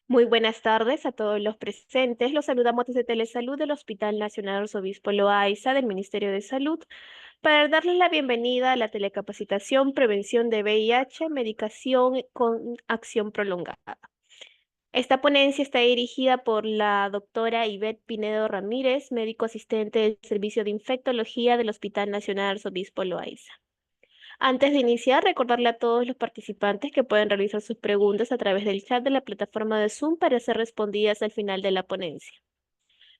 Muy buenas tardes a todos los presentes. Los saludamos desde Telesalud del Hospital Nacional Arzobispo Loaiza del Ministerio de Salud para darles la bienvenida a la telecapacitación Prevención de VIH, Medicación con Acción Prolongada. Esta ponencia está dirigida por la doctora Ivette Pinedo Ramírez, médico asistente del Servicio de Infectología del Hospital Nacional Arzobispo Loaiza. Antes de iniciar, recordarle a todos los participantes que pueden realizar sus preguntas a través del chat de la plataforma de Zoom para ser respondidas al final de la ponencia.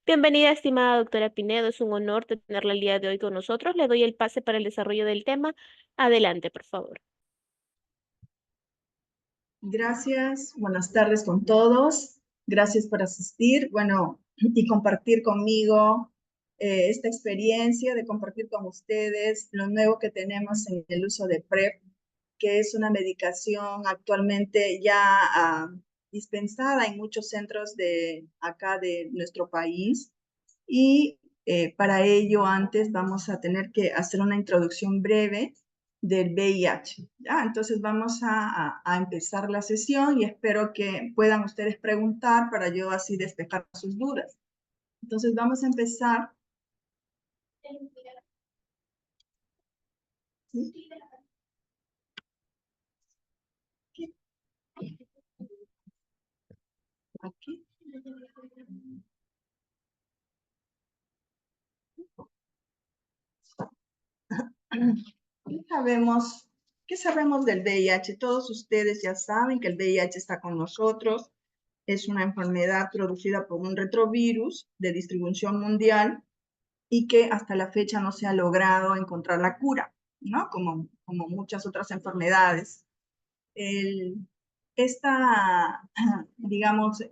Bienvenida, estimada doctora Pinedo. Es un honor tenerla el día de hoy con nosotros. Le doy el pase para el desarrollo del tema. Adelante, por favor. Gracias, buenas tardes con todos. Gracias por asistir, y compartir conmigo esta experiencia de compartir con ustedes lo nuevo que tenemos en el uso de PrEP, que es una medicación actualmente ya dispensada en muchos centros de acá de nuestro país. Y para ello antes vamos a tener que hacer una introducción breve del VIH. ¿Ya? Entonces vamos a empezar la sesión y espero que puedan ustedes preguntar para yo así despejar sus dudas. Entonces vamos a empezar. ¿Sí? Aquí. ¿Qué sabemos del VIH? Todos ustedes ya saben que el VIH está con nosotros. Es una enfermedad producida por un retrovirus de distribución mundial y que hasta la fecha no se ha logrado encontrar la cura, ¿no? Como muchas otras enfermedades. Esta, digamos,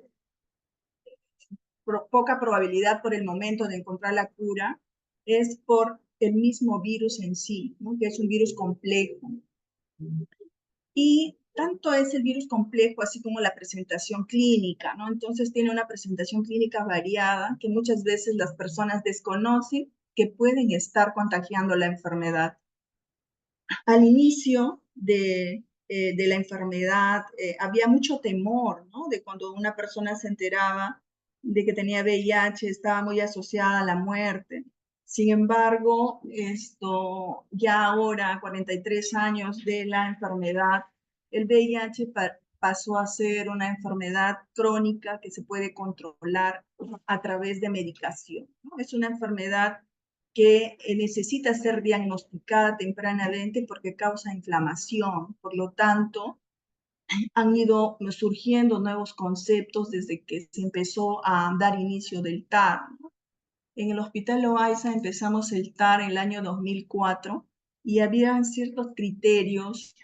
poca probabilidad por el momento de encontrar la cura es por el mismo virus en sí, ¿no? Que es un virus complejo. Y tanto es el virus complejo así como la presentación clínica, ¿no? Entonces tiene una presentación clínica variada que muchas veces las personas desconocen que pueden estar contagiando la enfermedad. Al inicio de la enfermedad había mucho temor, ¿no? De cuando una persona se enteraba de que tenía VIH, estaba muy asociada a la muerte. Sin embargo, esto ya ahora, 43 años de la enfermedad, el VIH pasó a ser una enfermedad crónica que se puede controlar a través de medicación, ¿no? Es una enfermedad que necesita ser diagnosticada tempranamente porque causa inflamación. Por lo tanto, han ido surgiendo nuevos conceptos desde que se empezó a dar inicio del TAR, ¿no? En el Hospital Loaiza empezamos el TAR en el año 2004 y había ciertos criterios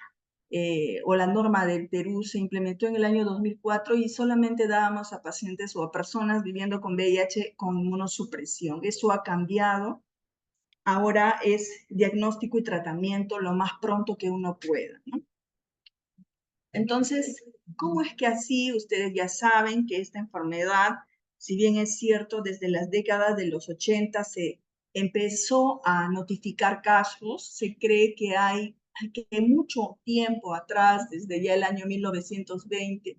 o la norma del Perú se implementó en el año 2004 y solamente dábamos a pacientes o a personas viviendo con VIH con inmunosupresión. Eso ha cambiado. Ahora es diagnóstico y tratamiento lo más pronto que uno pueda, ¿no? Entonces, ¿cómo es que así ustedes ya saben que esta enfermedad, si bien es cierto, desde las décadas de los 80 se empezó a notificar casos, se cree que hay que mucho tiempo atrás, desde ya el año 1920,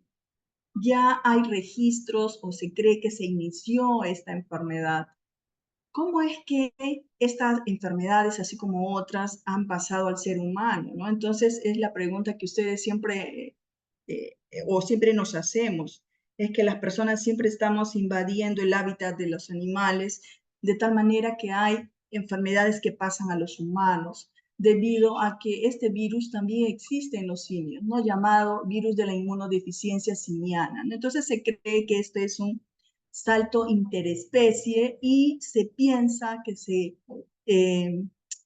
ya hay registros o se cree que se inició esta enfermedad? ¿Cómo es que estas enfermedades, así como otras, han pasado al ser humano, ¿no? Entonces, es la pregunta que ustedes siempre, o siempre nos hacemos, es que las personas siempre estamos invadiendo el hábitat de los animales, de tal manera que hay enfermedades que pasan a los humanos, debido a que este virus también existe en los simios, ¿no? Llamado virus de la inmunodeficiencia simiana, ¿no? Entonces, se cree que este es un salto interespecie y se piensa que se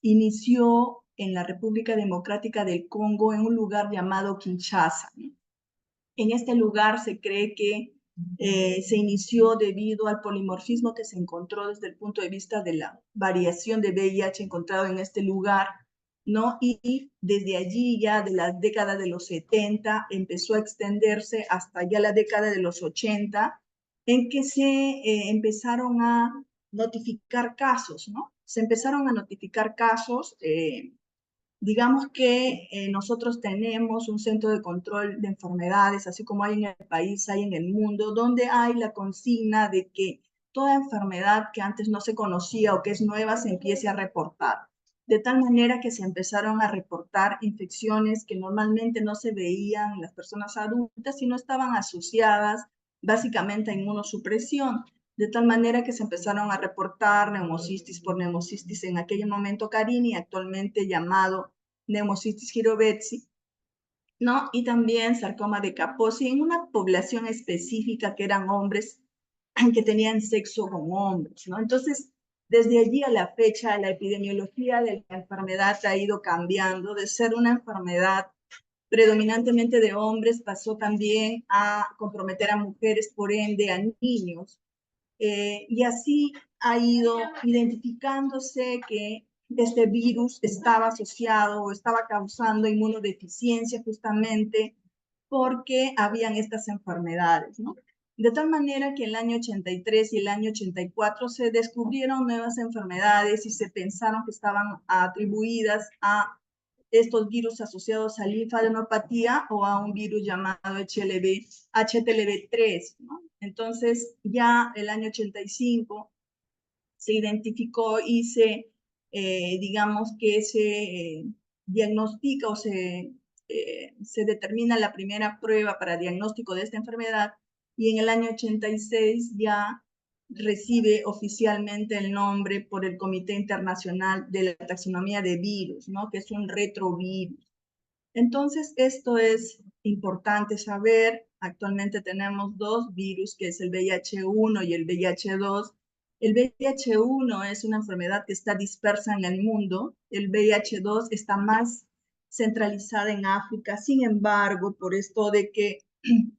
inició en la República Democrática del Congo en un lugar llamado Kinshasa, ¿no? En este lugar se cree que se inició debido al polimorfismo que se encontró desde el punto de vista de la variación de VIH encontrado en este lugar, ¿no? Y desde allí ya de la década de los 70 empezó a extenderse hasta ya la década de los 80, en que se empezaron a notificar casos, ¿no? Se empezaron a notificar casos Digamos que nosotros tenemos un centro de control de enfermedades, así como hay en el país, hay en el mundo, donde hay la consigna de que toda enfermedad que antes no se conocía o que es nueva se empiece a reportar. De tal manera que se empezaron a reportar infecciones que normalmente no se veían en las personas adultas y no estaban asociadas básicamente a inmunosupresión. De tal manera que se empezaron a reportar neumocistis por neumocistis en aquel momento carini, actualmente llamado Pneumocystis jirovecii, ¿no? Y también sarcoma de Kaposi en una población específica que eran hombres que tenían sexo con hombres, ¿no? Entonces, desde allí a la fecha, la epidemiología de la enfermedad ha ido cambiando de ser una enfermedad predominantemente de hombres, pasó también a comprometer a mujeres, por ende a niños, y así ha ido identificándose que este virus estaba asociado o estaba causando inmunodeficiencia justamente porque habían estas enfermedades, ¿no? De tal manera que en el año 83 y el año 84 se descubrieron nuevas enfermedades y se pensaron que estaban atribuidas a estos virus asociados a linfadenopatía o a un virus llamado HTLV3, ¿no? Entonces, ya el año 85 se identificó y digamos que se diagnostica o se determina la primera prueba para diagnóstico de esta enfermedad y en el año 86 ya recibe oficialmente el nombre por el Comité Internacional de la Taxonomía de Virus, ¿no? Que es un retrovirus. Entonces, esto es importante saber. Actualmente tenemos dos virus, que es el VIH-1 y el VIH-2. El VIH-1 es una enfermedad que está dispersa en el mundo. El VIH-2 está más centralizada en África. Sin embargo, por esto de que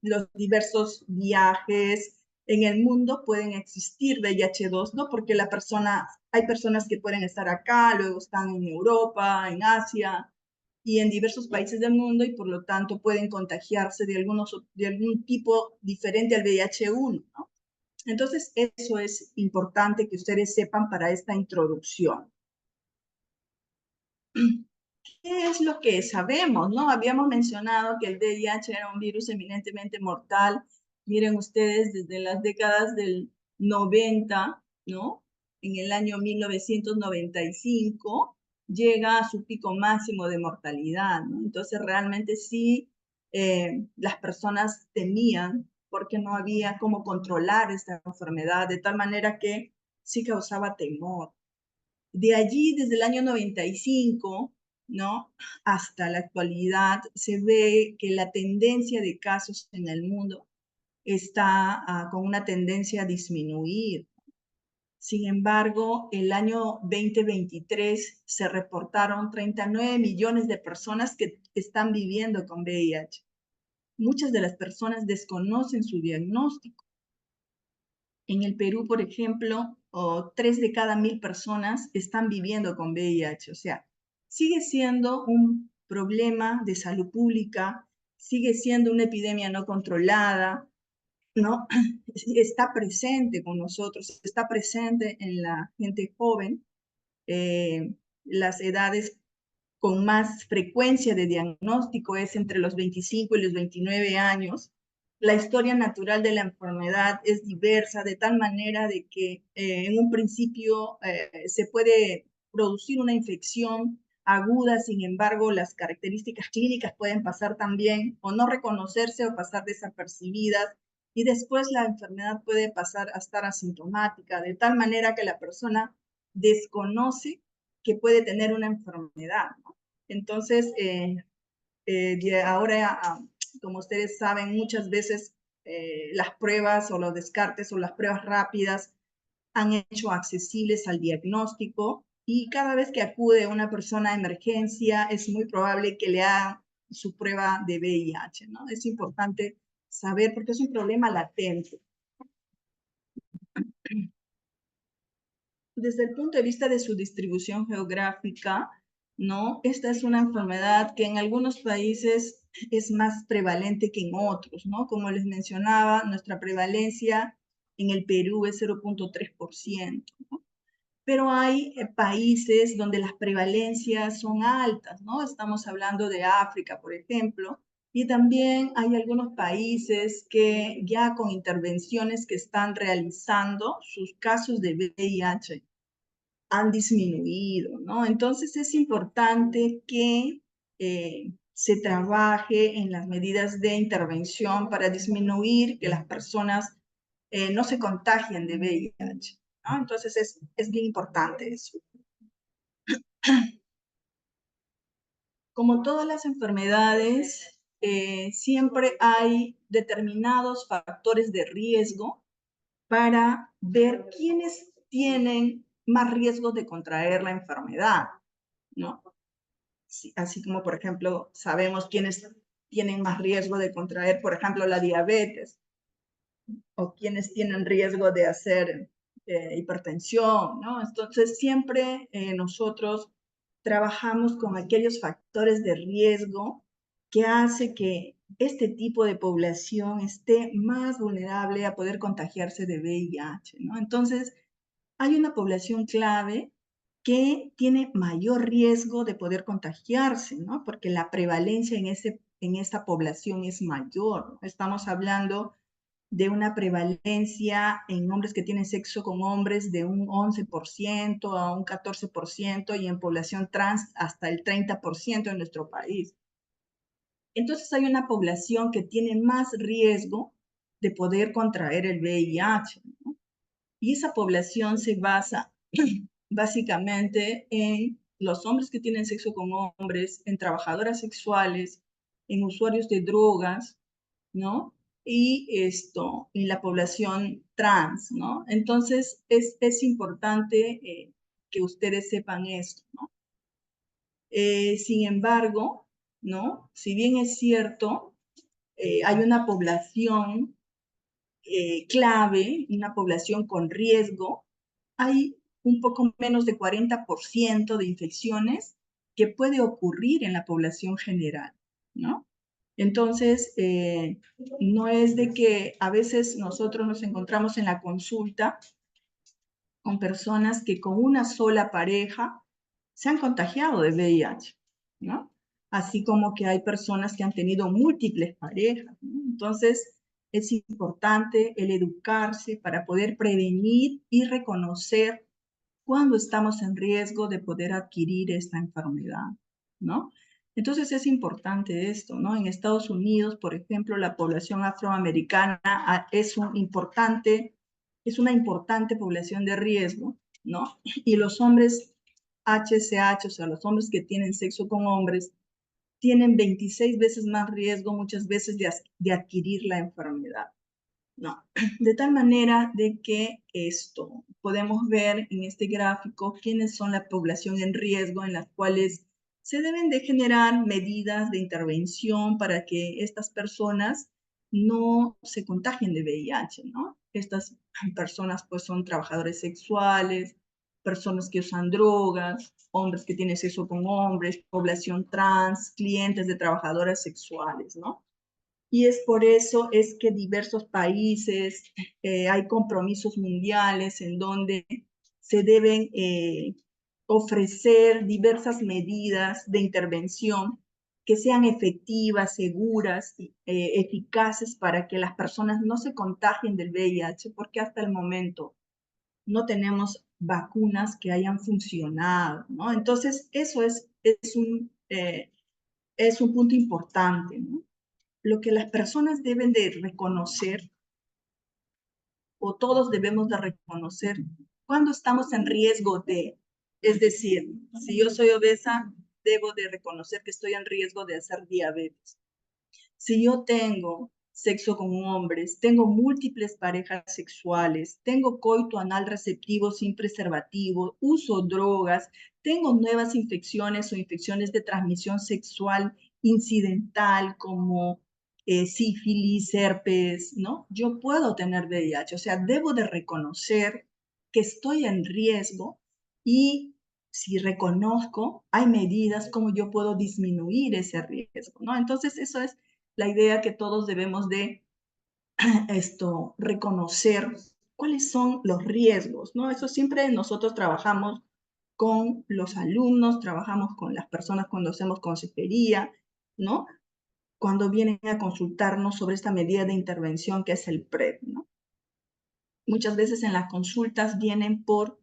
los diversos viajes en el mundo pueden existir VIH-2, ¿no? Porque hay personas que pueden estar acá, luego están en Europa, en Asia, y en diversos países del mundo y por lo tanto pueden contagiarse de algún tipo diferente al VIH-1, ¿no? Entonces, eso es importante que ustedes sepan para esta introducción. ¿Qué es lo que sabemos, no? Habíamos mencionado que el VIH era un virus eminentemente mortal. Miren ustedes, desde las décadas del 90, ¿no? En el año 1995 llega a su pico máximo de mortalidad, ¿no? Entonces, realmente sí, las personas temían porque no había cómo controlar esta enfermedad, de tal manera que sí causaba temor. De allí, desde el año 95, ¿no? Hasta la actualidad, se ve que la tendencia de casos en el mundo está con una tendencia a disminuir. Sin embargo, el año 2023 se reportaron 39 millones de personas que están viviendo con VIH. Muchas de las personas desconocen su diagnóstico. En el Perú, por ejemplo, 3 de cada 1000 personas están viviendo con VIH. O sea, sigue siendo un problema de salud pública, sigue siendo una epidemia no controlada, ¿no? Está presente con nosotros, está presente en la gente joven, las edades con más frecuencia de diagnóstico es entre los 25 y los 29 años. La historia natural de la enfermedad es diversa, de tal manera de que en un principio se puede producir una infección aguda, sin embargo, las características clínicas pueden pasar también o no reconocerse o pasar desapercibidas, y después la enfermedad puede pasar a estar asintomática, de tal manera que la persona desconoce que puede tener una enfermedad, ¿no? Entonces, ahora, como ustedes saben, muchas veces las pruebas o los descartes o las pruebas rápidas han hecho accesibles al diagnóstico y cada vez que acude una persona a emergencia es muy probable que le hagan su prueba de VIH, ¿no? Es importante saber porque es un problema latente. Desde el punto de vista de su distribución geográfica, ¿no? Esta es una enfermedad que en algunos países es más prevalente que en otros, ¿no? Como les mencionaba, nuestra prevalencia en el Perú es 0.3%, ¿no? pero hay países donde las prevalencias son altas, ¿no? Estamos hablando de África, por ejemplo, y también hay algunos países que ya con intervenciones que están realizando, sus casos de VIH han disminuido, ¿no? Entonces es importante que se trabaje en las medidas de intervención para disminuir que las personas no se contagien de VIH, ¿no? Entonces es bien importante eso. Como todas las enfermedades, siempre hay determinados factores de riesgo para ver quiénes tienen más riesgo de contraer la enfermedad, ¿no? Sí, así como, por ejemplo, sabemos quiénes tienen más riesgo de contraer, por ejemplo, la diabetes, o quienes tienen riesgo de hacer hipertensión, ¿no? Entonces, siempre nosotros trabajamos con aquellos factores de riesgo que hace que este tipo de población esté más vulnerable a poder contagiarse de VIH, ¿no? Entonces, hay una población clave que tiene mayor riesgo de poder contagiarse, ¿no? Porque la prevalencia en esa población es mayor, ¿no? Estamos hablando de una prevalencia en hombres que tienen sexo con hombres de un 11% a un 14% y en población trans hasta el 30% en nuestro país. Entonces hay una población que tiene más riesgo de poder contraer el VIH, ¿no? Y esa población se basa básicamente en los hombres que tienen sexo con hombres, en trabajadoras sexuales, en usuarios de drogas, ¿no? Y en la población trans, ¿no? Entonces, es importante que ustedes sepan esto, ¿no? Sin embargo, ¿no? Si bien es cierto, hay una población clave, una población con riesgo, hay un poco menos de 40% de infecciones que puede ocurrir en la población general, ¿no? Entonces, no es de que a veces nosotros nos encontramos en la consulta con personas que con una sola pareja se han contagiado de VIH, ¿no? Así como que hay personas que han tenido múltiples parejas, ¿no? Entonces, es importante el educarse para poder prevenir y reconocer cuando estamos en riesgo de poder adquirir esta enfermedad, ¿no? Entonces es importante esto, ¿no? En Estados Unidos, por ejemplo, la población afroamericana es una importante población de riesgo, ¿no? Y los hombres HCH, o sea, los hombres que tienen sexo con hombres, tienen 26 veces más riesgo muchas veces de adquirir la enfermedad. No, de tal manera de que podemos ver en este gráfico quiénes son la población en riesgo en las cuales se deben de generar medidas de intervención para que estas personas no se contagien de VIH, ¿no? Estas personas pues son trabajadores sexuales, personas que usan drogas, hombres que tienen sexo con hombres, población trans, clientes de trabajadoras sexuales, ¿no? Y es por eso es que diversos países, hay compromisos mundiales en donde se deben ofrecer diversas medidas de intervención que sean efectivas, seguras, eficaces para que las personas no se contagien del VIH, porque hasta el momento no tenemos vacunas que hayan funcionado, ¿no? Entonces, eso es un punto importante, ¿no? Lo que las personas deben de reconocer, o todos debemos de reconocer, cuando estamos en riesgo de, es decir, si yo soy obesa, debo de reconocer que estoy en riesgo de hacer diabetes. Si yo tengo sexo con hombres, tengo múltiples parejas sexuales, tengo coito anal receptivo sin preservativo, uso drogas, tengo nuevas infecciones o infecciones de transmisión sexual incidental como sífilis, herpes, ¿no? Yo puedo tener VIH, o sea, debo de reconocer que estoy en riesgo y si reconozco, hay medidas como yo puedo disminuir ese riesgo, ¿no? Entonces, eso es la idea que todos debemos de reconocer cuáles son los riesgos, ¿no? Eso siempre nosotros trabajamos con los alumnos, trabajamos con las personas cuando hacemos consejería, ¿no? Cuando vienen a consultarnos sobre esta medida de intervención que es el PrEP, ¿no? Muchas veces en las consultas vienen por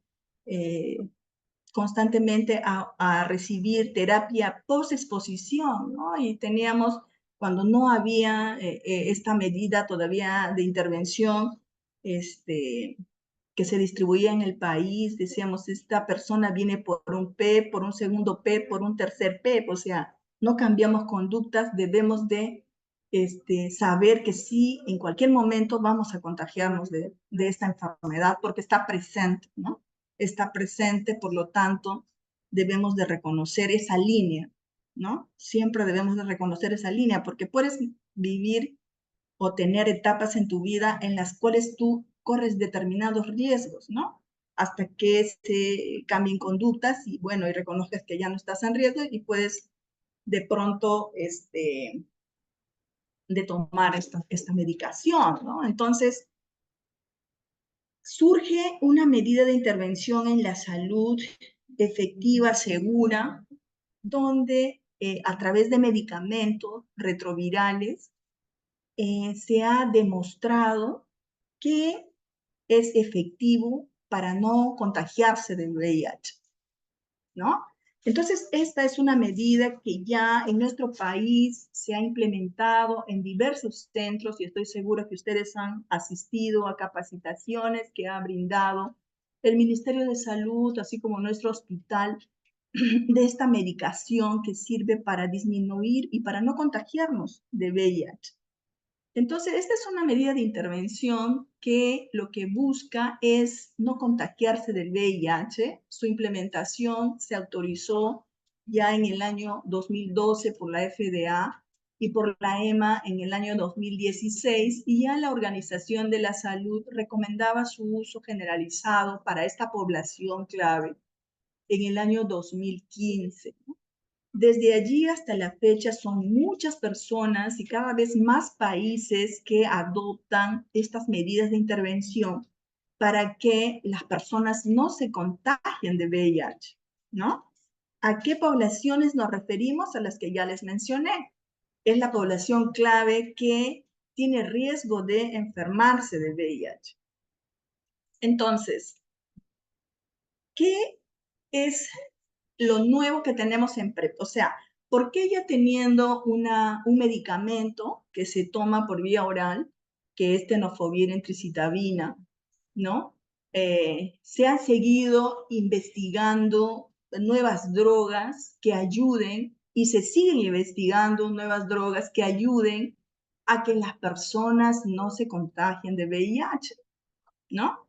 constantemente a recibir terapia post-exposición, ¿no? Y teníamos, cuando no había esta medida todavía de intervención, que se distribuía en el país, decíamos, esta persona viene por un PEP, por un segundo PEP, por un tercer PEP, o sea, no cambiamos conductas, debemos de saber que sí, en cualquier momento vamos a contagiarnos de esta enfermedad porque está presente, ¿no? Está presente, por lo tanto, debemos de reconocer esa línea, ¿no? Siempre debemos de reconocer esa línea porque puedes vivir o tener etapas en tu vida en las cuales tú corres determinados riesgos, ¿no? Hasta que se cambien conductas y, bueno, y reconozcas que ya no estás en riesgo y puedes de pronto de tomar esta medicación, ¿no? Entonces, surge una medida de intervención en la salud efectiva, segura, donde a través de medicamentos retrovirales se ha demostrado que es efectivo para no contagiarse del VIH, ¿no? Entonces, esta es una medida que ya en nuestro país se ha implementado en diversos centros y estoy segura que ustedes han asistido a capacitaciones que ha brindado el Ministerio de Salud, así como nuestro hospital, de esta medicación que sirve para disminuir y para no contagiarnos de VIH. Entonces, esta es una medida de intervención que lo que busca es no contagiarse del VIH. Su implementación se autorizó ya en el año 2012 por la FDA y por la EMA en el año 2016 y ya la Organización de la Salud recomendaba su uso generalizado para esta población clave en el año 2015. Desde allí hasta la fecha son muchas personas y cada vez más países que adoptan estas medidas de intervención para que las personas no se contagien de VIH, ¿no? ¿A qué poblaciones nos referimos? A las que ya les mencioné. Es la población clave que tiene riesgo de enfermarse de VIH. Entonces, ¿qué es lo nuevo que tenemos en PrEP? O sea, ¿por qué ya teniendo un medicamento que se toma por vía oral, que es tenofovir en tricitabina, ¿no? Se han seguido investigando nuevas drogas que ayuden y se siguen investigando nuevas drogas que ayuden a que las personas no se contagien de VIH, ¿no?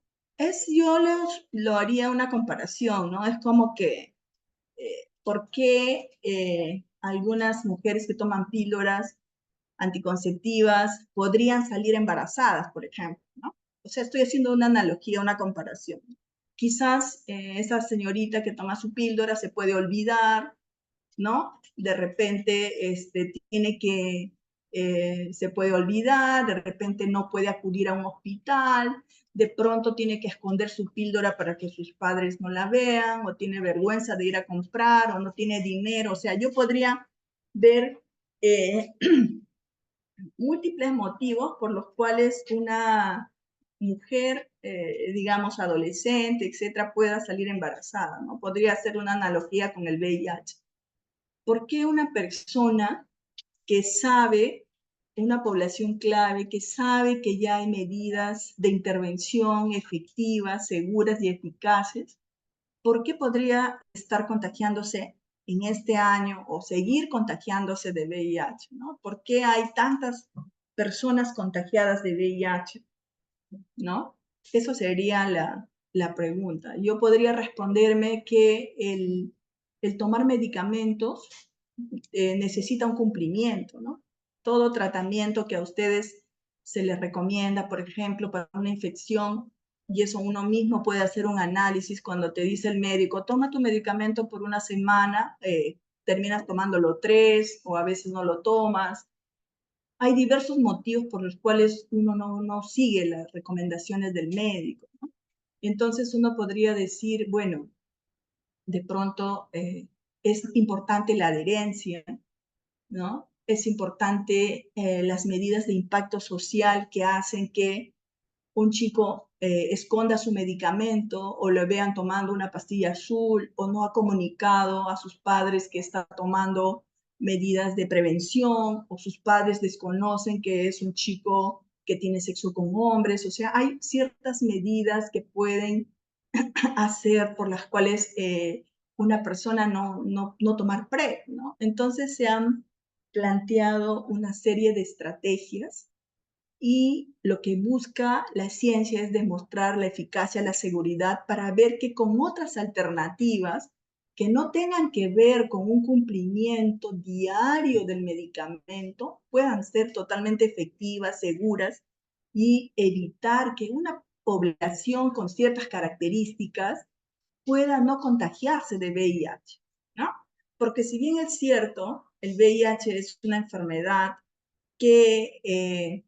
Yo lo haría una comparación, ¿no? Es como que por qué algunas mujeres que toman píldoras anticonceptivas podrían salir embarazadas, por ejemplo, ¿no? O sea, estoy haciendo una analogía, una comparación. Quizás esa señorita que toma su píldora se puede olvidar, ¿no? De repente se puede olvidar, de repente no puede acudir a un hospital, de pronto tiene que esconder su píldora para que sus padres no la vean, o tiene vergüenza de ir a comprar, o no tiene dinero. O sea, yo podría ver múltiples motivos por los cuales una mujer, digamos, adolescente, etcétera, pueda salir embarazada, ¿no? Podría hacer una analogía con el VIH. ¿Por qué una persona que sabe, una población clave, que sabe que ya hay medidas de intervención efectivas, seguras y eficaces, por qué podría estar contagiándose en este año o seguir contagiándose de VIH, ¿no? ¿Por qué hay tantas personas contagiadas de VIH, ¿no? Eso sería la pregunta. Yo podría responderme que el tomar medicamentos necesita un cumplimiento, ¿no? Todo tratamiento que a ustedes se les recomienda, por ejemplo, para una infección, y eso uno mismo puede hacer un análisis cuando te dice el médico, toma tu medicamento por una semana, terminas tomándolo 3 o a veces no lo tomas. hay diversos motivos por los cuales uno no sigue las recomendaciones del médico, ¿no? Entonces uno podría decir, bueno, de pronto es importante la adherencia, ¿no? Es importante las medidas de impacto social que hacen que un chico esconda su medicamento o lo vean tomando una pastilla azul o no ha comunicado a sus padres que está tomando medidas de prevención o sus padres desconocen que es un chico que tiene sexo con hombres. O sea, hay ciertas medidas que pueden hacer por las cuales una persona no tomar PrEP, ¿no? Entonces se han planteado una serie de estrategias y lo que busca la ciencia es demostrar la eficacia, la seguridad para ver que con otras alternativas que no tengan que ver con un cumplimiento diario del medicamento puedan ser totalmente efectivas, seguras y evitar que una población con ciertas características pueda no contagiarse de VIH, ¿no? Porque si bien es cierto, el VIH es una enfermedad que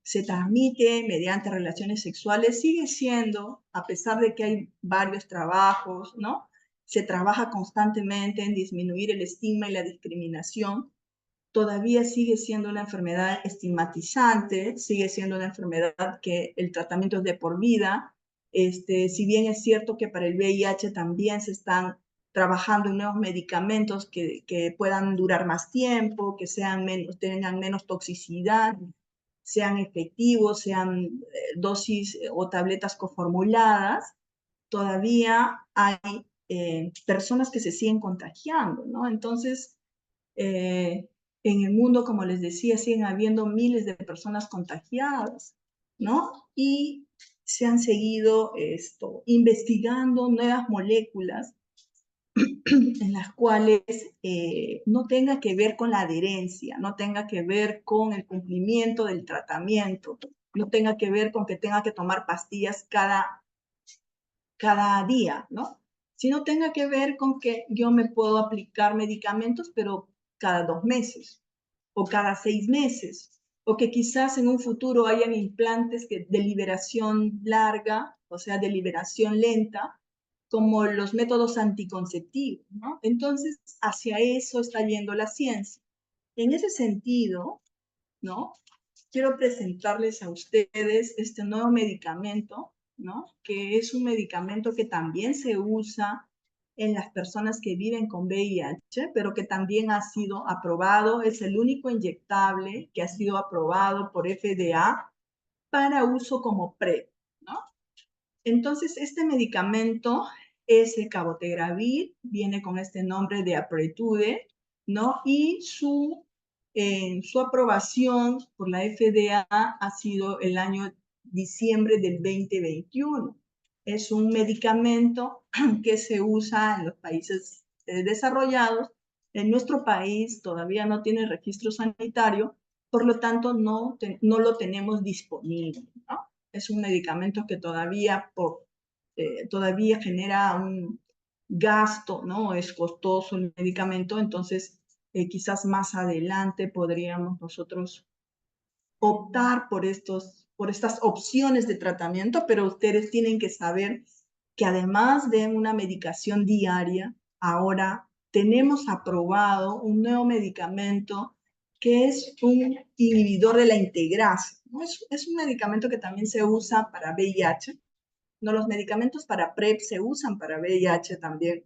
se transmite mediante relaciones sexuales, sigue siendo, a pesar de que hay varios trabajos, ¿no? Se trabaja constantemente en disminuir el estigma y la discriminación, todavía sigue siendo una enfermedad estigmatizante, sigue siendo una enfermedad que el tratamiento es de por vida. Si bien es cierto que para el VIH también se están trabajando en nuevos medicamentos que puedan durar más tiempo, que sean menos, tengan menos toxicidad, sean efectivos, sean dosis o tabletas coformuladas, todavía hay personas que se siguen contagiando, ¿no? Entonces, eh, en el mundo, como les decía, siguen habiendo miles de personas contagiadas, ¿no? Y se han seguido investigando nuevas moléculas en las cuales no tenga que ver con la adherencia, no tenga que ver con el cumplimiento del tratamiento, no tenga que ver con que tenga que tomar pastillas cada día, ¿no? Sino tenga que ver con que yo me puedo aplicar medicamentos, pero cada 2 meses o cada 6 meses, o que quizás en un futuro hayan implantes de liberación larga, o sea, de liberación lenta, como los métodos anticonceptivos, ¿no? Entonces, hacia eso está yendo la ciencia. En ese sentido, ¿no? Quiero presentarles a ustedes este nuevo medicamento, ¿no? Que es un medicamento que también se usa en las personas que viven con VIH, pero que también ha sido aprobado, es el único inyectable que ha sido aprobado por FDA para uso como PrEP, ¿no? Entonces, este medicamento es el cabotegravir, viene con este nombre de Apretude, ¿no? Y su aprobación por la FDA ha sido el año diciembre del 2021. Es un medicamento que se usa en los países desarrollados. En nuestro país todavía no tiene registro sanitario, por lo tanto no lo tenemos disponible, ¿no? Es un medicamento que todavía genera un gasto, ¿no? Es costoso el medicamento, entonces quizás más adelante podríamos nosotros optar por estas opciones de tratamiento, pero ustedes tienen que saber que además de una medicación diaria, ahora tenemos aprobado un nuevo medicamento que es un inhibidor de la integrasa, ¿no? Es un medicamento que también se usa para VIH, ¿no? Los medicamentos para PrEP se usan para VIH también,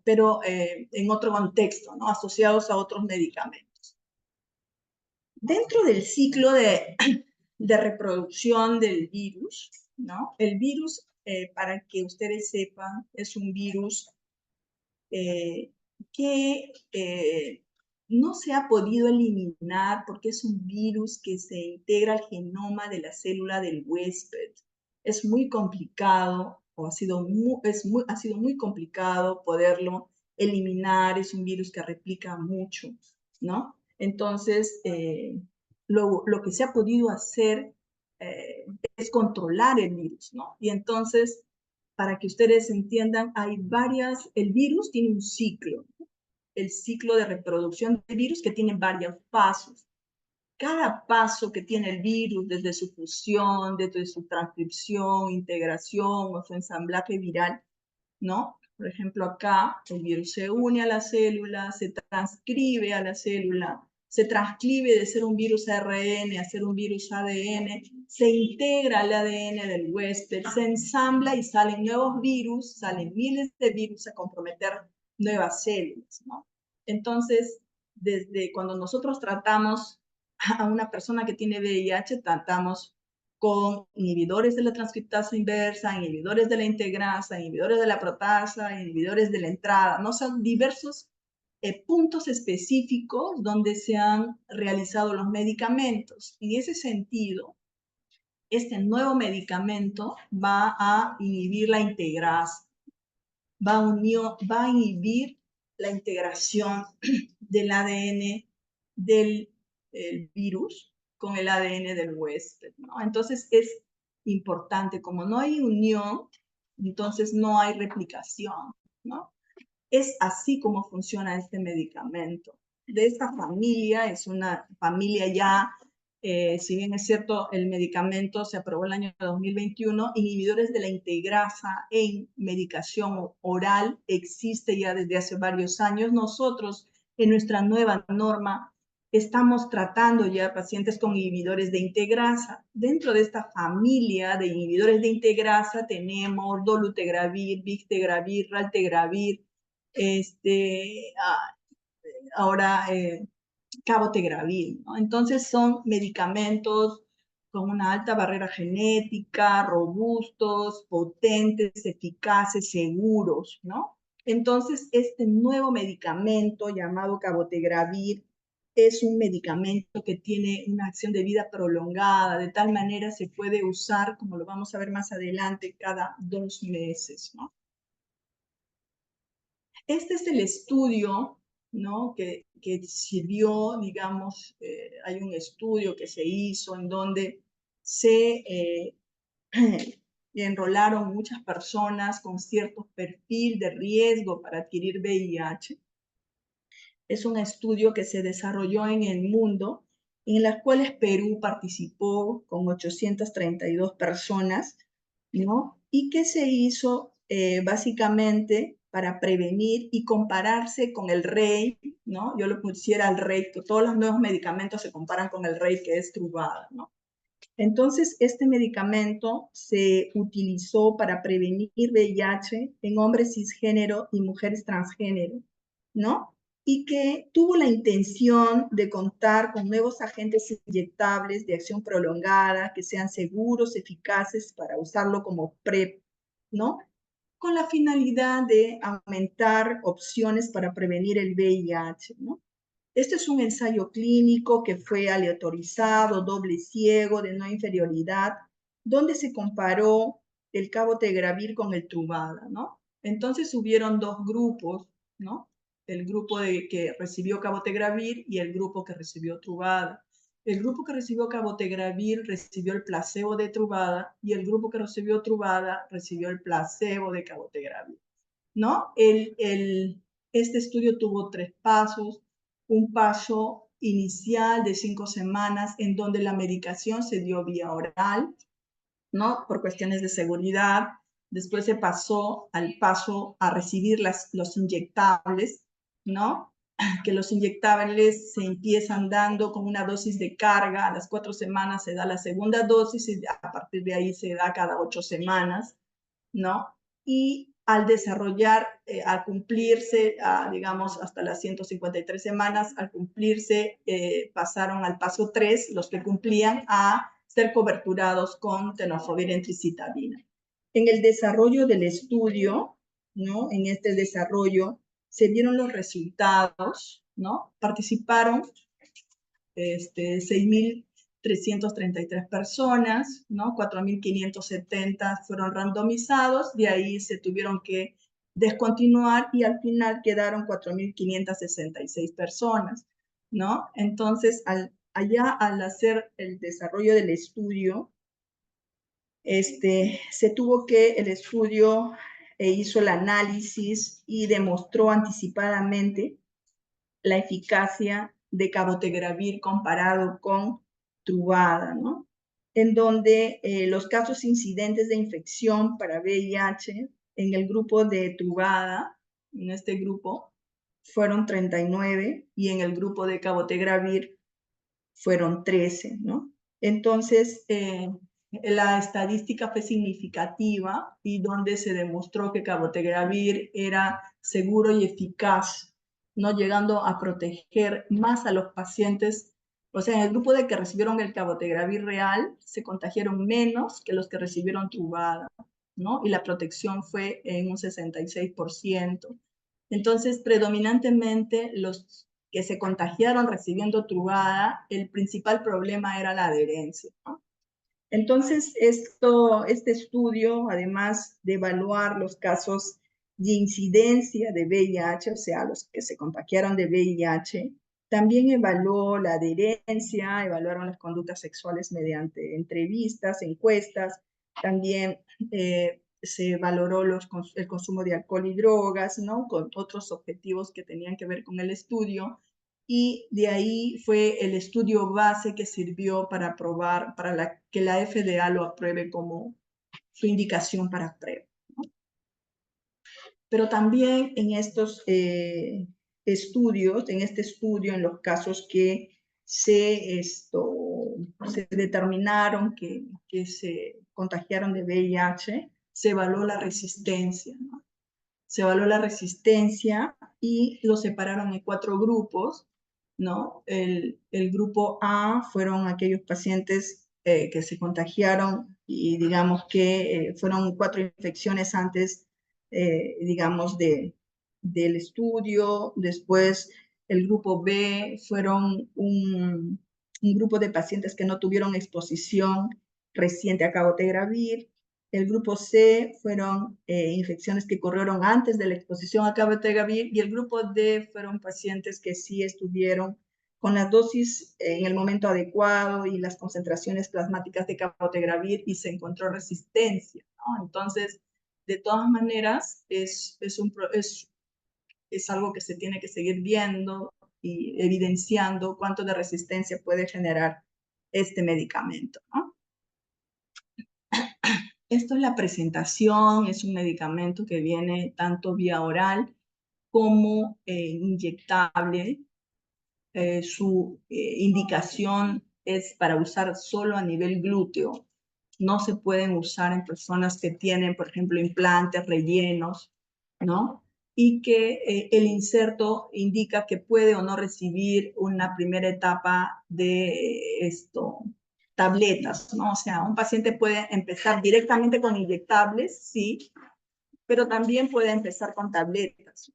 pero en otro contexto, ¿no? Asociados a otros medicamentos. Dentro del ciclo de reproducción del virus, ¿no? El virus, para que ustedes sepan, es un virus eh, que no se ha podido eliminar porque es un virus que se integra al genoma de la célula del huésped. Es muy complicado, o ha sido muy complicado poderlo eliminar, es un virus que replica mucho, ¿no? Entonces, lo que se ha podido hacer es controlar el virus, ¿no? Y entonces, para que ustedes entiendan, el virus tiene un ciclo, el ciclo de reproducción del virus, que tiene varios pasos. Cada paso que tiene el virus, desde su fusión, desde su transcripción, integración o su ensamblaje viral, ¿no? Por ejemplo, acá el virus se une a la célula, se transcribe a la célula, se transcribe de ser un virus ARN a ser un virus ADN, se integra al ADN del huésped, se ensambla y salen nuevos virus, salen miles de virus a comprometer nuevas células, ¿no? Entonces, desde cuando nosotros tratamos a una persona que tiene VIH, tratamos con inhibidores de la transcriptasa inversa, inhibidores de la integrasa, inhibidores de la protasa, inhibidores de la entrada, ¿no? Son diversos puntos específicos donde se han realizado los medicamentos. En ese sentido, este nuevo medicamento va a inhibir la integrasa, va a inhibir la integración del ADN del virus con el ADN del huésped, ¿no? Entonces es importante, como no hay unión, entonces no hay replicación, ¿no? Es así como funciona este medicamento. De esta familia, es una familia ya, si bien es cierto, el medicamento se aprobó el año 2021, inhibidores de la integrasa en medicación oral existe ya desde hace varios años. Nosotros, en nuestra nueva norma, estamos tratando ya pacientes con inhibidores de integrasa. Dentro de esta familia de inhibidores de integrasa tenemos dolutegravir, bictegravir, raltegravir, ahora cabotegravir, ¿no? Entonces son medicamentos con una alta barrera genética, robustos, potentes, eficaces, seguros, ¿no? Entonces, este nuevo medicamento llamado cabotegravir es un medicamento que tiene una acción de vida prolongada, de tal manera se puede usar, como lo vamos a ver más adelante, cada 2 meses, ¿no? Este es el estudio, ¿no? que sirvió, digamos, hay un estudio que se hizo en donde se enrolaron muchas personas con cierto perfil de riesgo para adquirir VIH. Es un estudio que se desarrolló en el mundo, en las cuales Perú participó con 832 personas, ¿no? Y que se hizo básicamente para prevenir y compararse con el REI, ¿no? Yo lo pusiera al REI, que todos los nuevos medicamentos se comparan con el REI, que es Truvada, ¿no? Entonces, este medicamento se utilizó para prevenir VIH en hombres cisgénero y mujeres transgénero, ¿no? Y que tuvo la intención de contar con nuevos agentes inyectables de acción prolongada que sean seguros, eficaces para usarlo como PrEP, ¿no? Con la finalidad de aumentar opciones para prevenir el VIH, ¿no? Este es un ensayo clínico que fue aleatorizado, doble ciego, de no inferioridad, donde se comparó el cabotegravir con el Truvada, ¿no? Entonces hubieron dos grupos, ¿no? El grupo que recibió cabotegravir y el grupo que recibió Truvada. El grupo que recibió cabotegravir recibió el placebo de Truvada y el grupo que recibió Truvada recibió el placebo de cabotegravir, ¿no? Este estudio tuvo 3 pasos. Un paso inicial de 5 semanas en donde la medicación se dio vía oral, ¿no? Por cuestiones de seguridad. Después se pasó al paso a recibir los inyectables, ¿no? Que los inyectables se empiezan dando con una dosis de carga. A las 4 semanas se da la segunda dosis y a partir de ahí se da cada 8 semanas, ¿no? Y al desarrollar, al cumplirse, digamos, hasta las 153 semanas, al cumplirse, pasaron al paso 3, los que cumplían, a ser coberturados con tenofovir entricitabina. En el desarrollo del estudio, ¿no? En este desarrollo se vieron los resultados, ¿no? Participaron 6.333 personas, ¿no? 4.570 fueron randomizados, de ahí se tuvieron que descontinuar y al final quedaron 4.566 personas, ¿no? Entonces, allá al hacer el desarrollo del estudio, se tuvo que, el estudio hizo el análisis y demostró anticipadamente la eficacia de cabotegravir comparado con Truvada, ¿no? En donde los casos incidentes de infección para VIH en el grupo de Truvada, en este grupo, fueron 39 y en el grupo de cabotegravir fueron 13, ¿no? Entonces, la estadística fue significativa y donde se demostró que cabotegravir era seguro y eficaz, no llegando a proteger más a los pacientes. O sea, en el grupo de que recibieron el cabotegravir real, se contagiaron menos que los que recibieron Truvada, ¿no? Y la protección fue en un 66%. Entonces, predominantemente los que se contagiaron recibiendo Truvada, el principal problema era la adherencia, ¿no? Entonces, este estudio, además de evaluar los casos de incidencia de VIH, o sea, los que se contagiaron de VIH, también evaluó la adherencia, evaluaron las conductas sexuales mediante entrevistas, encuestas, también se valoró el consumo de alcohol y drogas, ¿no? Con otros objetivos que tenían que ver con el estudio, y de ahí fue el estudio base que sirvió para aprobar, que la FDA lo apruebe como su indicación para PrEP, ¿no? Pero también en estos estudios, en este estudio, en los casos que se determinaron que se contagiaron de VIH, se evaluó la resistencia, ¿no? Se evaluó la resistencia y lo separaron en 4 grupos, ¿no? El grupo A fueron aquellos pacientes que se contagiaron y digamos que fueron 4 infecciones antes, digamos, del estudio. Después el grupo B fueron un grupo de pacientes que no tuvieron exposición reciente a cabotegravir. El grupo C fueron infecciones que ocurrieron antes de la exposición a cabotegravir, y el grupo D fueron pacientes que sí estuvieron con las dosis en el momento adecuado y las concentraciones plasmáticas de cabotegravir y se encontró resistencia, ¿no? Entonces, de todas maneras, es algo que se tiene que seguir viendo y evidenciando cuánto de resistencia puede generar este medicamento, ¿no? Esto es la presentación, es un medicamento que viene tanto vía oral como inyectable. Su indicación es para usar solo a nivel glúteo. No se pueden usar en personas que tienen, por ejemplo, implantes, rellenos, ¿no? Y que el inserto indica que puede o no recibir una primera etapa de tabletas, ¿no? O sea, un paciente puede empezar directamente con inyectables, sí, pero también puede empezar con tabletas.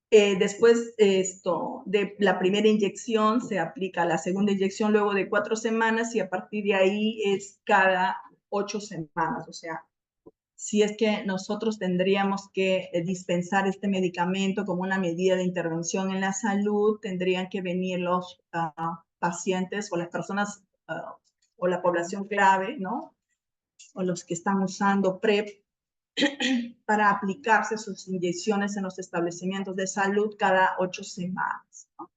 Después de la primera inyección se aplica la segunda inyección luego de 4 semanas y a partir de ahí es cada 8 semanas. O sea, si es que nosotros tendríamos que dispensar este medicamento como una medida de intervención en la salud, tendrían que venir los pacientes o las personas o la población clave, ¿no? O los que están usando PrEP para aplicarse sus inyecciones en los establecimientos de salud cada 8 semanas, ¿no?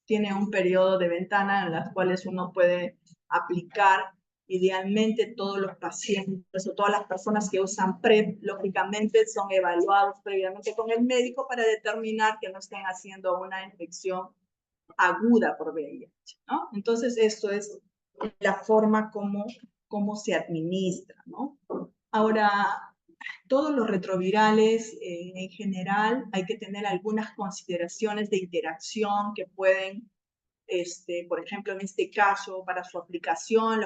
Tiene un periodo de ventana en las cuales uno puede aplicar. Idealmente todos los pacientes o todas las personas que usan PrEP, lógicamente son evaluados previamente con el médico para determinar que no estén haciendo una infección aguda por VIH, ¿no? Entonces esto es la forma como se administra, ¿no? Ahora, todos los retrovirales en general hay que tener algunas consideraciones de interacción que pueden, por ejemplo, en este caso, para su aplicación,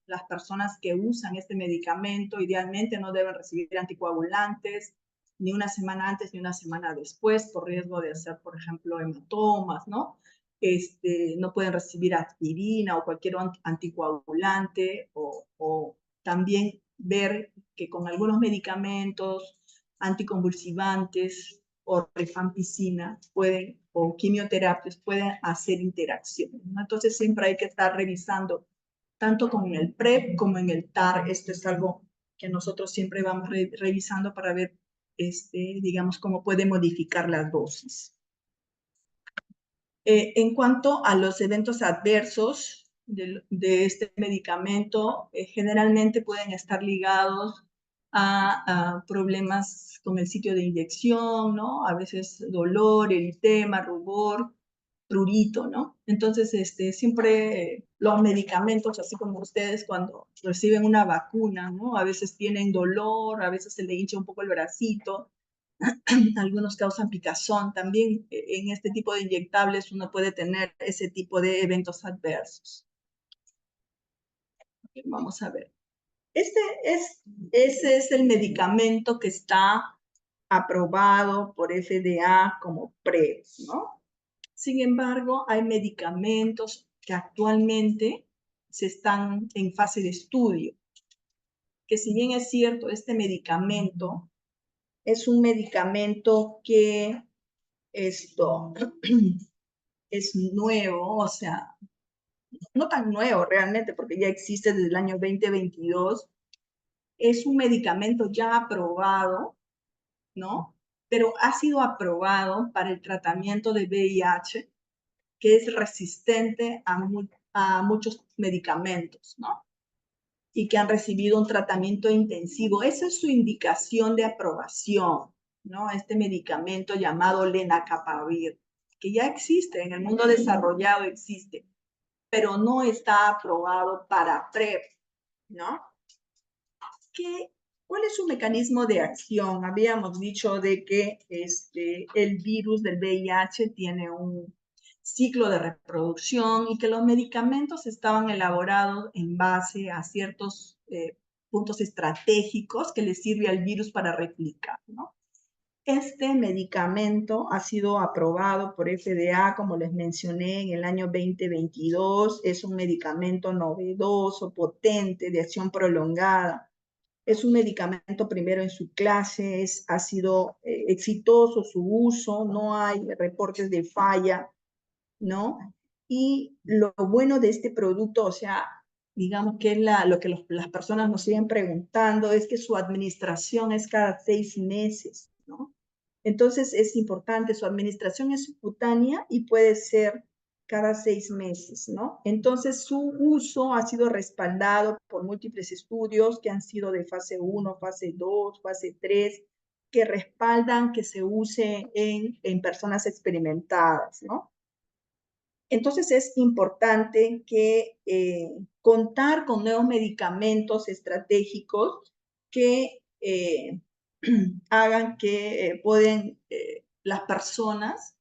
las personas que usan este medicamento idealmente no deben recibir anticoagulantes ni una semana antes ni una semana después por riesgo de hacer, por ejemplo, hematomas, ¿no? No pueden recibir aspirina o cualquier anticoagulante o también ver que con algunos medicamentos anticonvulsivantes o rifampicina pueden, o quimioterapias pueden hacer interacciones, ¿no? Entonces siempre hay que estar revisando tanto con el PrEP como en el TAR. Esto es algo que nosotros siempre vamos revisando para ver, digamos, cómo puede modificar las dosis. En cuanto a los eventos adversos de este medicamento, generalmente pueden estar ligados a problemas con el sitio de inyección, ¿no? A veces dolor, eritema, rubor, prurito, ¿no? Entonces, siempre los medicamentos, así como ustedes cuando reciben una vacuna, ¿no? A veces tienen dolor, a veces se le hincha un poco el bracito, algunos causan picazón. También en este tipo de inyectables uno puede tener ese tipo de eventos adversos. Vamos a ver. Ese es el medicamento que está aprobado por FDA como PrEP, ¿no? Sin embargo, hay medicamentos que actualmente se están en fase de estudio, que si bien es cierto, este medicamento es un medicamento que esto es nuevo, o sea, no tan nuevo realmente, porque ya existe desde el año 2022, es un medicamento ya aprobado, ¿no? Pero ha sido aprobado para el tratamiento de VIH, que es resistente a muchos medicamentos, ¿no? Y que han recibido un tratamiento intensivo. Esa es su indicación de aprobación, ¿no? Este medicamento llamado lenacapavir, que ya existe, en el mundo desarrollado existe, pero no está aprobado para PrEP, ¿no? ¿Cuál es su mecanismo de acción? Habíamos dicho de que el virus del VIH tiene un ciclo de reproducción y que los medicamentos estaban elaborados en base a ciertos puntos estratégicos que le sirve al virus para replicar, ¿no? Este medicamento ha sido aprobado por FDA, como les mencioné, en el año 2022. Es un medicamento novedoso, potente, de acción prolongada. Es un medicamento primero en su clase, ha sido exitoso su uso, no hay reportes de falla, ¿no? Y lo bueno de este producto, o sea, digamos que lo que las personas nos siguen preguntando es que su administración es cada 6 meses, ¿no? Entonces es importante, su administración es subcutánea y puede ser cada 6 meses, ¿no? Entonces su uso ha sido respaldado por múltiples estudios que han sido de fase 1, fase 2, fase 3, que respaldan que se use en personas experimentadas, ¿no? Entonces es importante que contar con nuevos medicamentos estratégicos que hagan que pueden las personas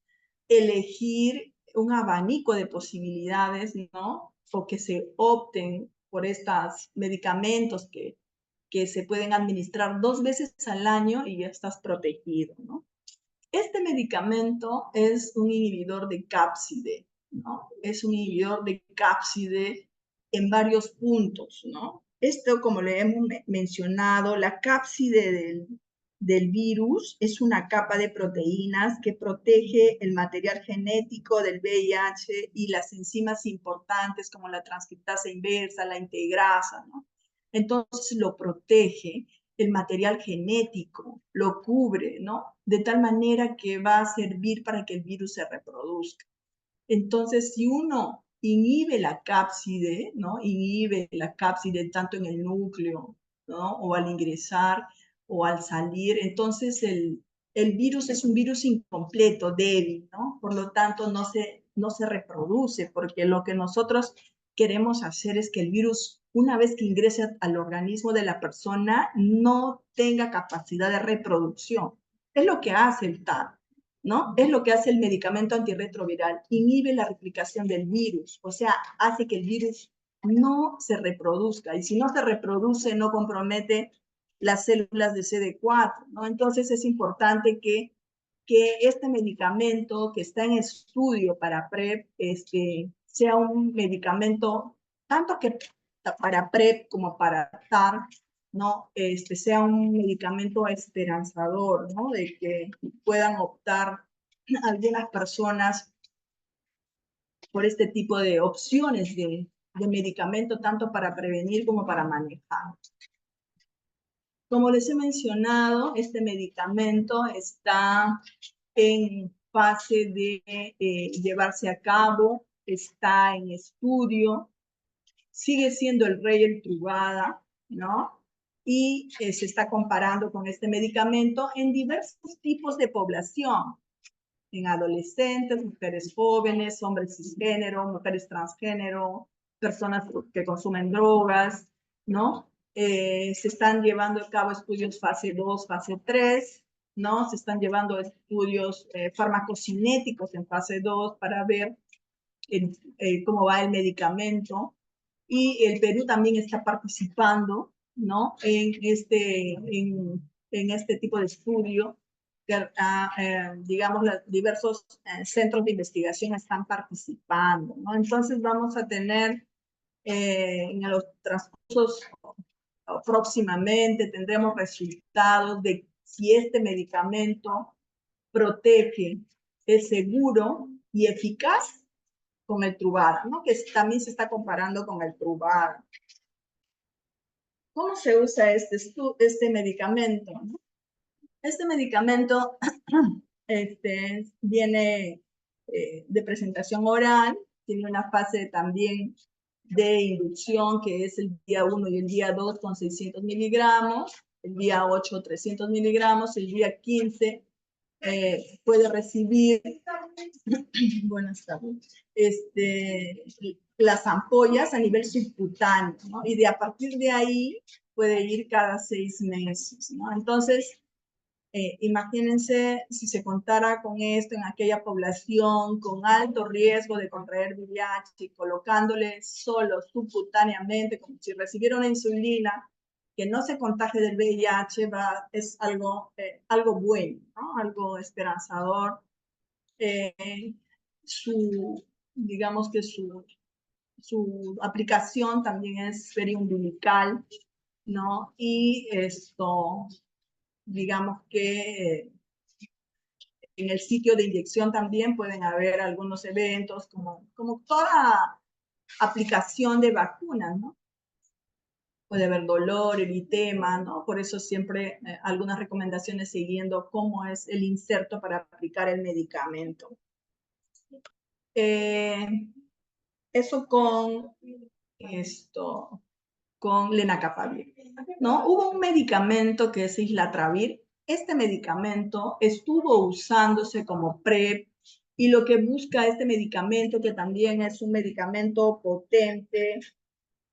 elegir un abanico de posibilidades, ¿no? O que se opten por estos medicamentos que se pueden administrar 2 veces al año y ya estás protegido, ¿no? Este medicamento es un inhibidor de cápside, ¿no? Es un inhibidor de cápside en varios puntos, ¿no? Esto, como le hemos mencionado, la cápside del virus es una capa de proteínas que protege el material genético del VIH y las enzimas importantes como la transcriptasa inversa, la integrasa, ¿no? Entonces lo protege el material genético, lo cubre, ¿no? De tal manera que va a servir para que el virus se reproduzca. Entonces, si uno inhibe la cápside, ¿no? Inhibe la cápside tanto en el núcleo, ¿no? O al ingresar o al salir, entonces el virus es un virus incompleto, débil, ¿no? Por lo tanto, no se reproduce, porque lo que nosotros queremos hacer es que el virus, una vez que ingrese al organismo de la persona, no tenga capacidad de reproducción. Es lo que hace el TAR, ¿no? Es lo que hace el medicamento antirretroviral, inhibe la replicación del virus, o sea, hace que el virus no se reproduzca, y si no se reproduce, no compromete las células de CD4, ¿no? Entonces es importante que este medicamento que está en estudio para PrEP sea un medicamento, tanto que para PrEP como para TAR, ¿no? Sea un medicamento esperanzador, ¿no? De que puedan optar algunas personas por este tipo de opciones de medicamento, tanto para prevenir como para manejar. Como les he mencionado, este medicamento está en fase de llevarse a cabo, está en estudio, sigue siendo el rey el Truvada, ¿no? Y se está comparando con este medicamento en diversos tipos de población, en adolescentes, mujeres jóvenes, hombres cisgénero, mujeres transgénero, personas que consumen drogas, ¿no? Se están llevando a cabo estudios fase 2, fase 3, ¿no? Se están llevando estudios farmacocinéticos en fase 2 para ver cómo va el medicamento. Y el Perú también está participando, ¿no? En este tipo de estudio. Digamos, los diversos centros de investigación están participando, ¿no? Entonces vamos a tener en los transcursos próximamente, tendremos resultados de si este medicamento protege, es seguro y eficaz con el Truvada, ¿no? Que también se está comparando con el Truvada. ¿Cómo se usa este medicamento? Este medicamento viene de presentación oral, tiene una fase también de inducción, que es el día 1 y el día 2 con 600 miligramos, el día 8 300 miligramos, el día 15 puede recibir, buenas tardes, las ampollas a nivel subcutáneo, ¿no? Y a partir de ahí puede ir cada 6 meses, ¿no? Entonces, imagínense si se contara con esto en aquella población con alto riesgo de contraer VIH, colocándole solo subcutáneamente, como si recibiera una insulina, que no se contagie del VIH, es algo bueno, ¿no? Algo esperanzador. Digamos que su aplicación también es periumbilical, ¿no? Y esto, digamos que en el sitio de inyección también pueden haber algunos eventos, como toda aplicación de vacunas, ¿no? Puede haber dolor, eritema, ¿no? Por eso siempre algunas recomendaciones siguiendo cómo es el inserto para aplicar el medicamento. Eso con lenacapavir, ¿no? Hubo un medicamento que es islatravir. Este medicamento estuvo usándose como PrEP y lo que busca este medicamento, que también es un medicamento potente,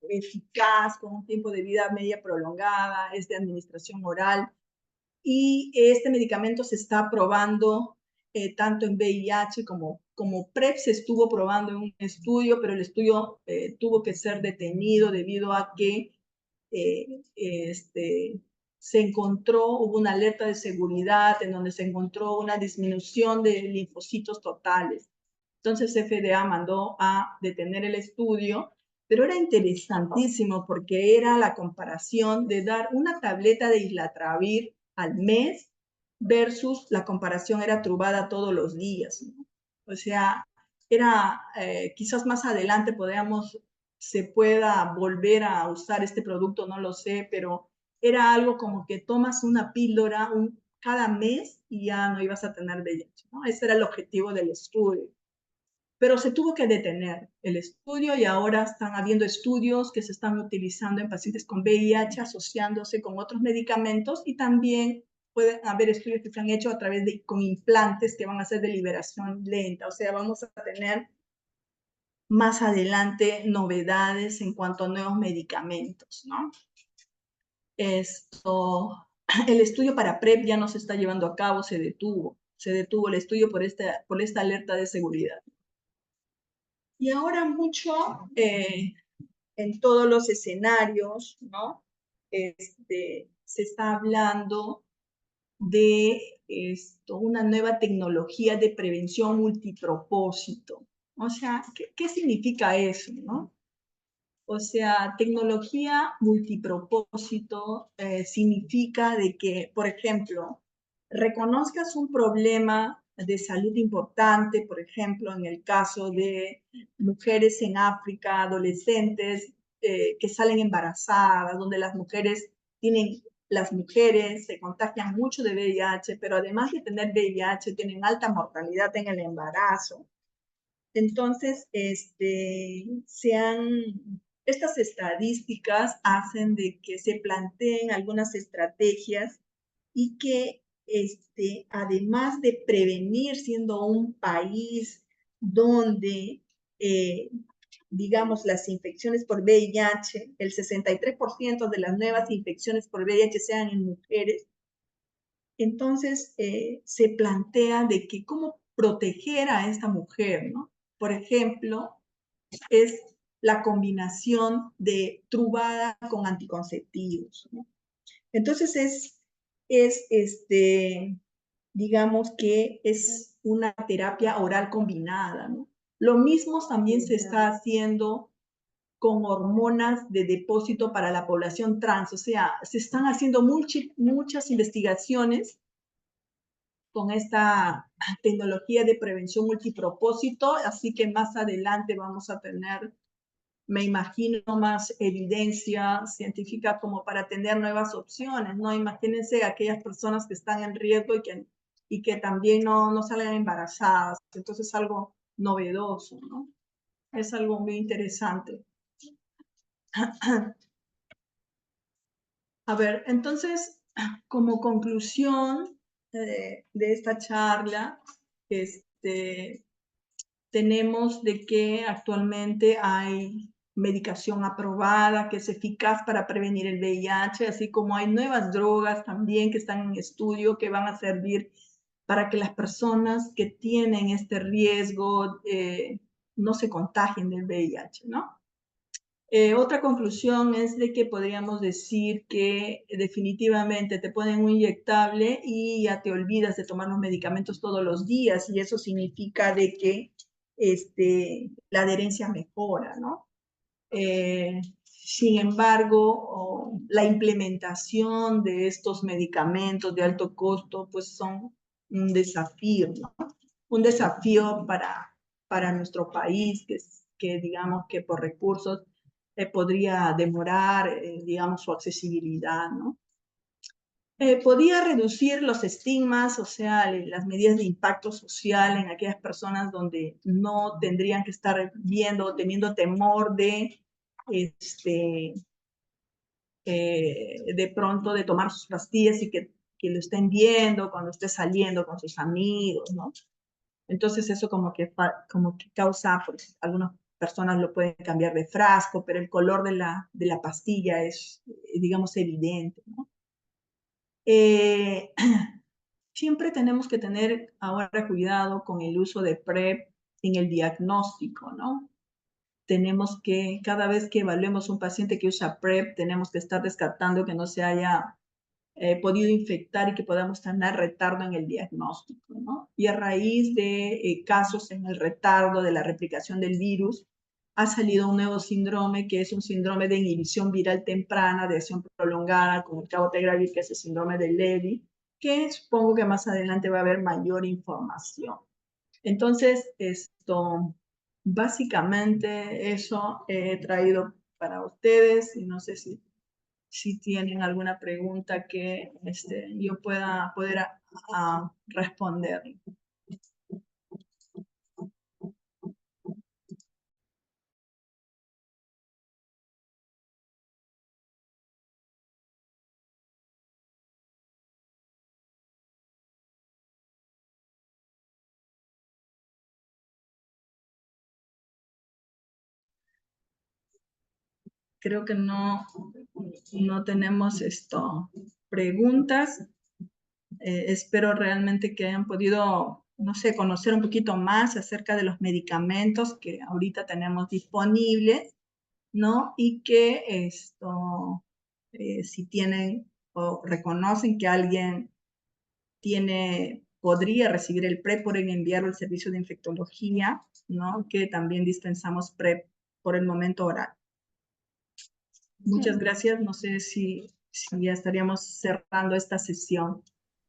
eficaz, con un tiempo de vida media prolongada, es de administración oral, y este medicamento se está probando tanto en VIH como PrEP. Se estuvo probando en un estudio, pero el estudio tuvo que ser detenido debido a que se encontró, hubo una alerta de seguridad en donde se encontró una disminución de linfocitos totales. Entonces FDA mandó a detener el estudio, pero era interesantísimo porque era la comparación de dar una tableta de islatravir al mes versus la comparación era Truvada todos los días, ¿no? O sea, era quizás más adelante se pueda volver a usar este producto, no lo sé, pero era algo como que tomas una píldora cada mes y ya no ibas a tener VIH, ¿no? Ese era el objetivo del estudio. Pero se tuvo que detener el estudio y ahora están habiendo estudios que se están utilizando en pacientes con VIH asociándose con otros medicamentos, y también pueden haber estudios que se han hecho a través con implantes que van a ser de liberación lenta. O sea, vamos a tener más adelante novedades en cuanto a nuevos medicamentos, ¿no? El estudio para PrEP ya no se está llevando a cabo, se detuvo el estudio por esta alerta de seguridad. Y ahora mucho en todos los escenarios, ¿no? Se está hablando de una nueva tecnología de prevención multipropósito. O sea, ¿qué significa eso, no? O sea, tecnología multipropósito significa de que, por ejemplo, reconozcas un problema de salud importante, por ejemplo, en el caso de mujeres en África, adolescentes que salen embarazadas, donde las mujeres tienen las mujeres se contagian mucho de VIH, pero además de tener VIH, tienen alta mortalidad en el embarazo. Entonces, estas estadísticas hacen de que se planteen algunas estrategias y que, además de prevenir, siendo un país donde, digamos, las infecciones por VIH, el 63% de las nuevas infecciones por VIH sean en mujeres, entonces se plantea de que cómo proteger a esta mujer, ¿no? Por ejemplo, es la combinación de trubada con anticonceptivos, ¿no? Entonces digamos que es una terapia oral combinada, ¿no? Lo mismo también se está haciendo con hormonas de depósito para la población trans, o sea, se están haciendo muchas investigaciones con esta tecnología de prevención multipropósito, así que más adelante vamos a tener, me imagino, más evidencia científica como para tener nuevas opciones, ¿no? Imagínense aquellas personas que están en riesgo y que también no salgan embarazadas, entonces es algo novedoso, ¿no? Es algo muy interesante. A ver, entonces, como conclusión de esta charla, tenemos de que actualmente hay medicación aprobada que es eficaz para prevenir el VIH, así como hay nuevas drogas también que están en estudio que van a servir para que las personas que tienen este riesgo no se contagien del VIH, ¿no? Otra conclusión es de que podríamos decir que definitivamente te ponen un inyectable y ya te olvidas de tomar los medicamentos todos los días y eso significa de que la adherencia mejora, ¿no? Sin embargo, la implementación de estos medicamentos de alto costo pues son un desafío, ¿no? Un desafío para nuestro país que digamos que por recursos podría demorar, digamos, su accesibilidad, ¿no? Podía reducir los estigmas, o sea, las medidas de impacto social en aquellas personas donde no tendrían que estar viendo o teniendo temor de pronto de tomar sus pastillas y que lo estén viendo cuando esté saliendo con sus amigos, ¿no? Entonces eso como que causa, pues algunas personas lo pueden cambiar de frasco, pero el color de la pastilla es, digamos, evidente, ¿no? Siempre tenemos que tener ahora cuidado con el uso de PrEP en el diagnóstico, ¿no? Tenemos que, cada vez que evaluemos un paciente que usa PrEP, tenemos que estar descartando que no se haya podido infectar y que podamos tener retardo en el diagnóstico, ¿no? Y a raíz de casos en el retardo de la replicación del virus, ha salido un nuevo síndrome que es un síndrome de inhibición viral temprana, de acción prolongada, con el cabotegravir, que es el síndrome de Levy, que supongo que más adelante va a haber mayor información. Entonces, básicamente eso he traído para ustedes y no sé si tienen alguna pregunta que yo pueda poder responder. Creo que no tenemos preguntas. Espero realmente que hayan podido, no sé, conocer un poquito más acerca de los medicamentos que ahorita tenemos disponibles, ¿no? Y que si tienen o reconocen que alguien podría recibir el PrEP, pueden enviarlo al servicio de infectología, ¿no? Que también dispensamos PrEP por el momento oral. Muchas gracias. No sé si ya estaríamos cerrando esta sesión.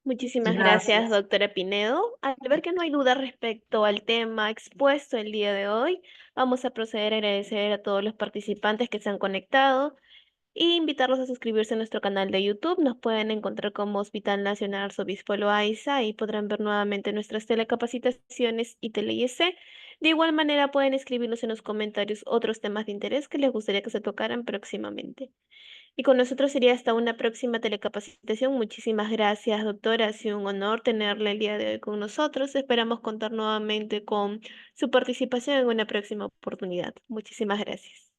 Muchísimas gracias, doctora Pinedo. Al ver que no hay duda respecto al tema expuesto el día de hoy, vamos a proceder a agradecer a todos los participantes que se han conectado Y invitarlos a suscribirse a nuestro canal de YouTube. Nos pueden encontrar como Hospital Nacional Arzobispo Loaiza y podrán ver nuevamente nuestras telecapacitaciones y tele-IEC. De igual manera pueden escribirnos en los comentarios otros temas de interés que les gustaría que se tocaran próximamente. Y con nosotros sería hasta una próxima telecapacitación. Muchísimas gracias, doctora. Ha sido un honor tenerla el día de hoy con nosotros. Esperamos contar nuevamente con su participación en una próxima oportunidad. Muchísimas gracias.